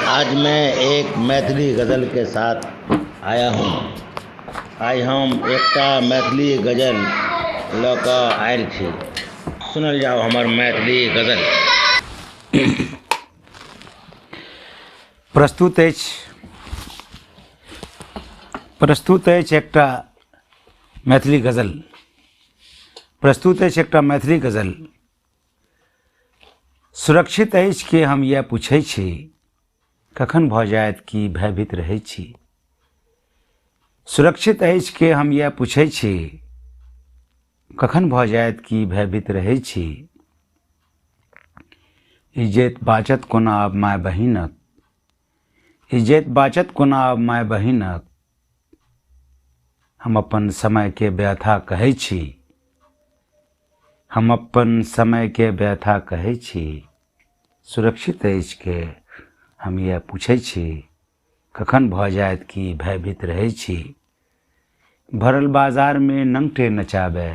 आज मैं एक मैथिली गज़ल के साथ आया हूँ। आइ हम एकटा मैथिली गज़ल लऽ कऽ आयल छी। सुनल जाओ हमर मैथिली गज़ल। प्रस्तुत अछि एकटा मैथिली गज़ल। सुरक्षित अछि कि हम इएह पूछै छी, कखन भऽ जायत कि भयभीत रहै छी। सुरक्षित अछि कि हम इएह पूछै छी, कखन भऽ जायत कि भयभीत रहै छी। इज्जत बाँचत कोना आब माय बहिनक, इज्जत बाँचत कोना आब माय बहिनक। हम अपन समयके व्यथा कहै छी, हम अपन समयके व्यथा कहै छी। सुरक्षित अछि कि हम इएह पूछै छी, कखन भऽ जायत कि भयभीत रहै छी। भरल बाजारमे नंगटे नचाबे,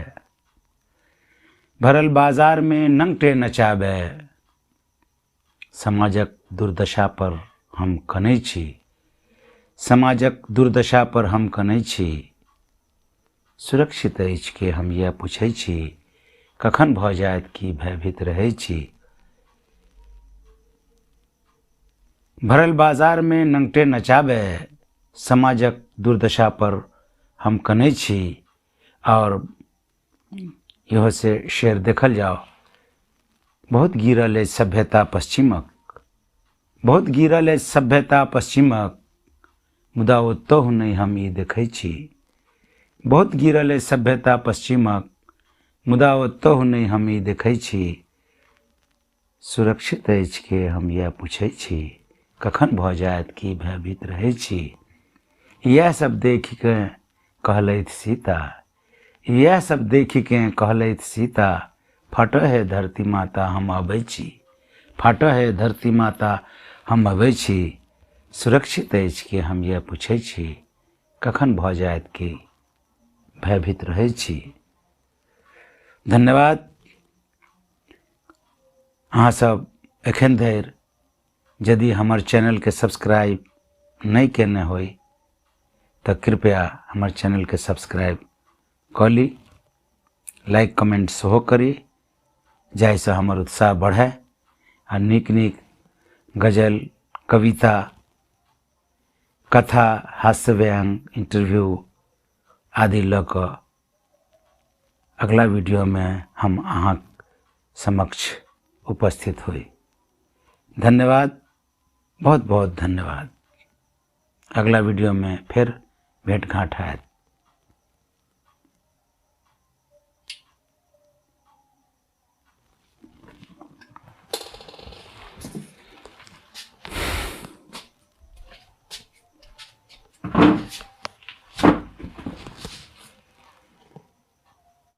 भरल बाजारमे नंगटे नचाबे। समाजक दुर्दशा पर हम कनै छी, समाजक दुर्दशा पर हम कनै छी। सुरक्षित अछि कि हम इएह पूछै छी, कखन भऽ जायत कि भयभीत रहै छी। भरल बाजारमे नंगटे नचाबे, समाजक दुर्दशा पर हम कनै छी। और इहो से शेर देखल जाओ। बहुत गिरल अछि सभ्यता पश्चिमक, बहुत गिरल अछि सभ्यता पश्चिमक। मुदा ओतहु नहि हम ई देखै छी। बहुत गिरल अछि सभ्यता पश्चिमक, मुदा ओतहु नहि हम ई देखै छी। सुरक्षित अछि कि हम इएह पूछै छी, कखन भऽ जायत कि भयभीत रहै छी। इएह सब देखिके कहलथि सीता, इएह सब देखिके कहलथि सीता। फाटऽ हे धरती माता हम अबै छी, फाटऽ हे धरती माता हम अबै छी। सुरक्षित अछि कि हम इएह पूछै छी, कखन भऽ जायत कि भयभीत रहै छी। धन्यवाद। अहाँ सब एखन धरि यदि हमर चैनलके सब्सक्राइब नहीं केने होई तो कृपया हमर चैनलके सब्सक्राइब कऽ ली, लाइक कमेंट सेहो करी, जाहिसँ हमर उत्साह बढ़ै आ नीक नीक गजल, कविता, कथा, हास्य व्यंग, इंटरव्यू आदि लऽ कऽ अगला वीडियो में हम अहाँक समक्ष उपस्थित होई। धन्यवाद, बहुत बहुत धन्यवाद। अगला वीडियो में फिर भेंट घांट हैत।